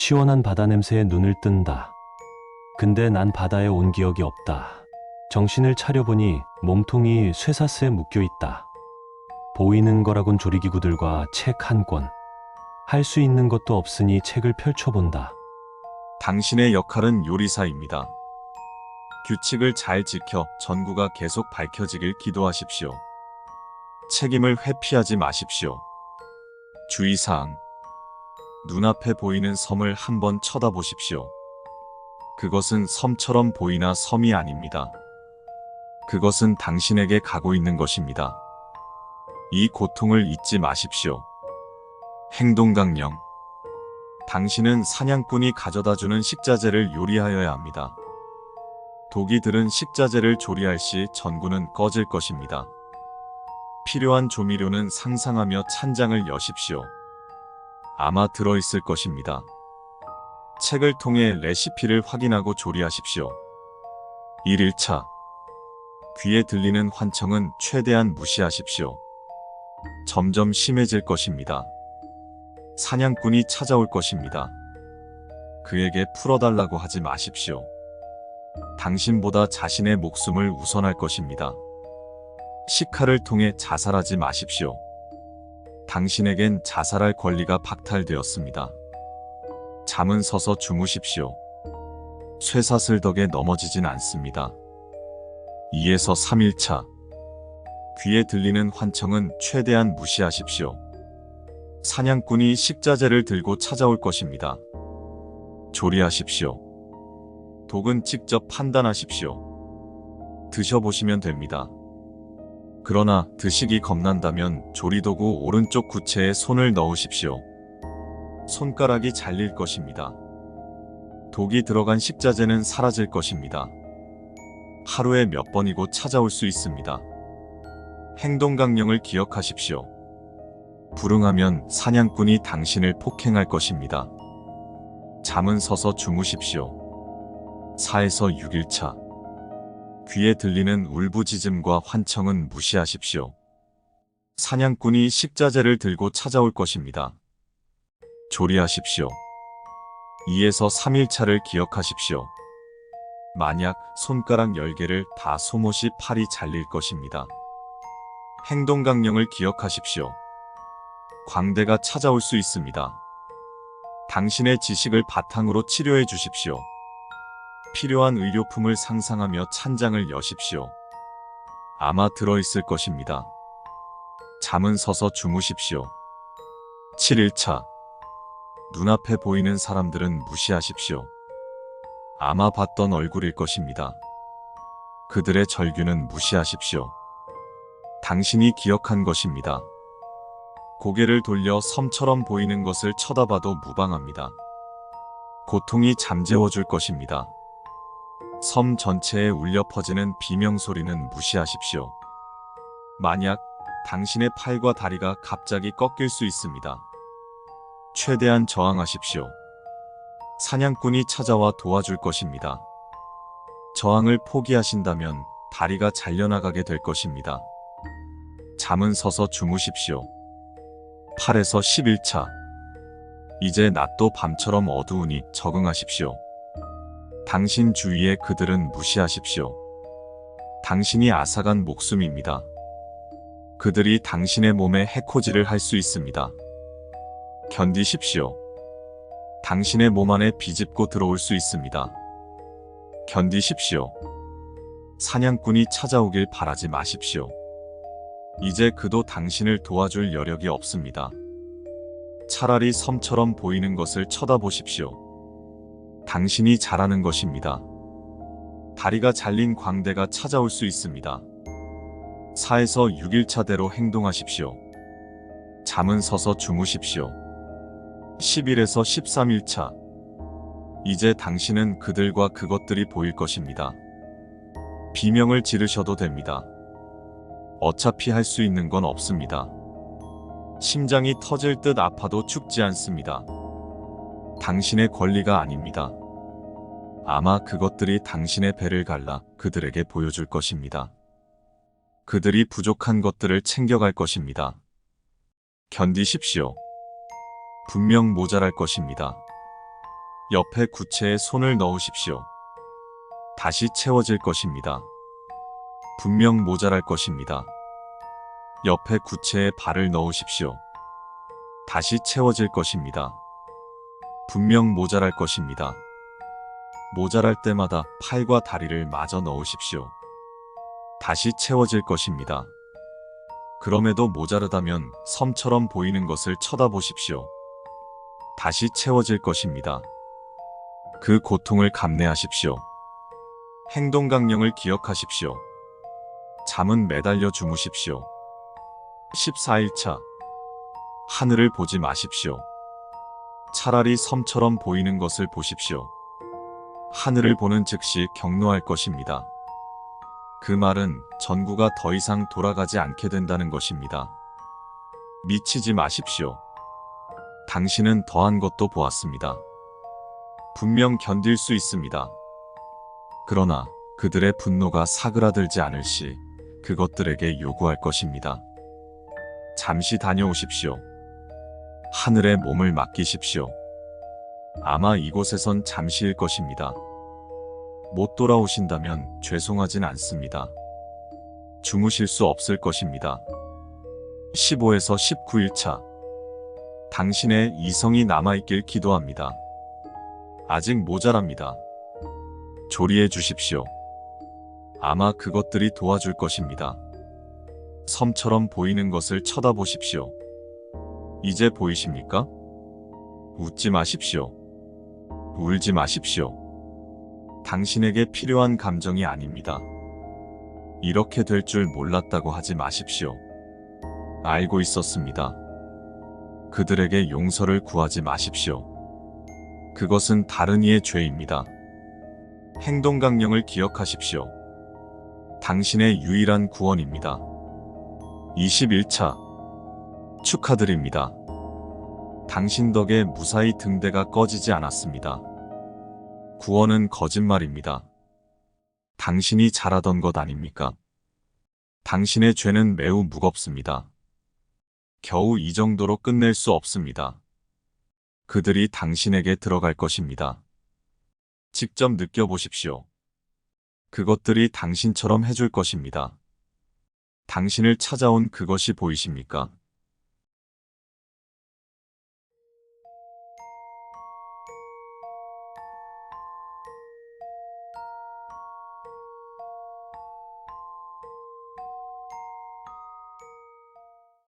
시원한 바다 냄새에 눈을 뜬다. 근데 난 바다에 온 기억이 없다. 정신을 차려보니 몸통이 쇠사슬에 묶여 있다. 보이는 거라곤 조리기구들과 책 한 권. 할 수 있는 것도 없으니 책을 펼쳐본다. 당신의 역할은 요리사입니다. 규칙을 잘 지켜 전구가 계속 밝혀지길 기도하십시오. 책임을 회피하지 마십시오. 주의사항. 눈앞에 보이는 섬을 한번 쳐다보십시오. 그것은 섬처럼 보이나 섬이 아닙니다. 그것은 당신에게 가고 있는 것입니다. 이 고통을 잊지 마십시오. 행동강령. 당신은 사냥꾼이 가져다주는 식자재를 요리하여야 합니다. 독이 들은 식자재를 조리할 시 전구는 꺼질 것입니다. 필요한 조미료는 상상하며 찬장을 여십시오. 아마 들어있을 것입니다. 책을 통해 레시피를 확인하고 조리하십시오. 1일차. 귀에 들리는 환청은 최대한 무시하십시오. 점점 심해질 것입니다. 사냥꾼이 찾아올 것입니다. 그에게 풀어달라고 하지 마십시오. 당신보다 자신의 목숨을 우선할 것입니다. 식칼을 통해 자살하지 마십시오. 당신에겐 자살할 권리가 박탈되었습니다. 잠은 서서 주무십시오. 쇠사슬 덕에 넘어지진 않습니다. 2에서 3일차. 귀에 들리는 환청은 최대한 무시하십시오. 사냥꾼이 식자재를 들고 찾아올 것입니다. 조리하십시오. 독은 직접 판단하십시오. 드셔보시면 됩니다. 그러나 드시기 겁난다면 조리도구 오른쪽 구체에 손을 넣으십시오. 손가락이 잘릴 것입니다. 독이 들어간 식자재는 사라질 것입니다. 하루에 몇 번이고 찾아올 수 있습니다. 행동강령을 기억하십시오. 불응하면 사냥꾼이 당신을 폭행할 것입니다. 잠은 서서 주무십시오. 4에서 6일차. 귀에 들리는 울부짖음과 환청은 무시하십시오. 사냥꾼이 식자재를 들고 찾아올 것입니다. 조리하십시오. 2에서 3일차를 기억하십시오. 만약 손가락 10개를 다 소못이 팔이 잘릴 것입니다. 행동강령을 기억하십시오. 광대가 찾아올 수 있습니다. 당신의 지식을 바탕으로 치료해 주십시오. 필요한 의료품을 상상하며 찬장을 여십시오. 아마 들어있을 것입니다. 잠은 서서 주무십시오. 7일차. 눈앞에 보이는 사람들은 무시하십시오. 아마 봤던 얼굴일 것입니다. 그들의 절규는 무시하십시오. 당신이 기억한 것입니다. 고개를 돌려 섬처럼 보이는 것을 쳐다봐도 무방합니다. 고통이 잠재워줄 것입니다. 섬 전체에 울려 퍼지는 비명소리는 무시하십시오. 만약 당신의 팔과 다리가 갑자기 꺾일 수 있습니다. 최대한 저항하십시오. 사냥꾼이 찾아와 도와줄 것입니다. 저항을 포기하신다면 다리가 잘려나가게 될 것입니다. 잠은 서서 주무십시오. 8에서 11차. 이제 낮도 밤처럼 어두우니 적응하십시오. 당신 주위의 그들은 무시하십시오. 당신이 앗아간 목숨입니다. 그들이 당신의 몸에 해코지를 할 수 있습니다. 견디십시오. 당신의 몸 안에 비집고 들어올 수 있습니다. 견디십시오. 사냥꾼이 찾아오길 바라지 마십시오. 이제 그도 당신을 도와줄 여력이 없습니다. 차라리 섬처럼 보이는 것을 쳐다보십시오. 당신이 잘하는 것입니다. 다리가 잘린 광대가 찾아올 수 있습니다. 4에서 6일차대로 행동하십시오. 잠은 서서 주무십시오. 10일에서 13일차. 이제 당신은 그들과 그것들이 보일 것입니다. 비명을 지르셔도 됩니다. 어차피 할 수 있는 건 없습니다. 심장이 터질 듯 아파도 죽지 않습니다. 당신의 권리가 아닙니다. 아마 그것들이 당신의 배를 갈라 그들에게 보여줄 것입니다. 그들이 부족한 것들을 챙겨갈 것입니다. 견디십시오. 분명 모자랄 것입니다. 옆에 구체에 손을 넣으십시오. 다시 채워질 것입니다. 분명 모자랄 것입니다. 옆에 구체에 발을 넣으십시오. 다시 채워질 것입니다. 분명 모자랄 것입니다. 모자랄 때마다 팔과 다리를 마저 넣으십시오. 다시 채워질 것입니다. 그럼에도 모자르다면 섬처럼 보이는 것을 쳐다보십시오. 다시 채워질 것입니다. 그 고통을 감내하십시오. 행동 강령을 기억하십시오. 잠은 매달려 주무십시오. 14일차. 하늘을 보지 마십시오. 차라리 섬처럼 보이는 것을 보십시오. 하늘을 보는 즉시 경노할 것입니다. 그 말은 전구가 더 이상 돌아가지 않게 된다는 것입니다. 미치지 마십시오. 당신은 더한 것도 보았습니다. 분명 견딜 수 있습니다. 그러나 그들의 분노가 사그라들지 않을 시 그것들에게 요구할 것입니다. 잠시 다녀오십시오. 하늘에 몸을 맡기십시오. 아마 이곳에선 잠시일 것입니다. 못 돌아오신다면 죄송하진 않습니다. 주무실 수 없을 것입니다. 15에서 19일차. 당신의 이성이 남아있길 기도합니다. 아직 모자랍니다. 조리해 주십시오. 아마 그것들이 도와줄 것입니다. 섬처럼 보이는 것을 쳐다보십시오. 이제 보이십니까? 웃지 마십시오. 울지 마십시오. 당신에게 필요한 감정이 아닙니다. 이렇게 될 줄 몰랐다고 하지 마십시오. 알고 있었습니다. 그들에게 용서를 구하지 마십시오. 그것은 다른 이의 죄입니다. 행동 강령을 기억하십시오. 당신의 유일한 구원입니다. 21차. 축하드립니다. 당신 덕에 무사히 등대가 꺼지지 않았습니다. 구원은 거짓말입니다. 당신이 잘하던 것 아닙니까? 당신의 죄는 매우 무겁습니다. 겨우 이 정도로 끝낼 수 없습니다. 그들이 당신에게 들어갈 것입니다. 직접 느껴보십시오. 그것들이 당신처럼 해줄 것입니다. 당신을 찾아온 그것이 보이십니까?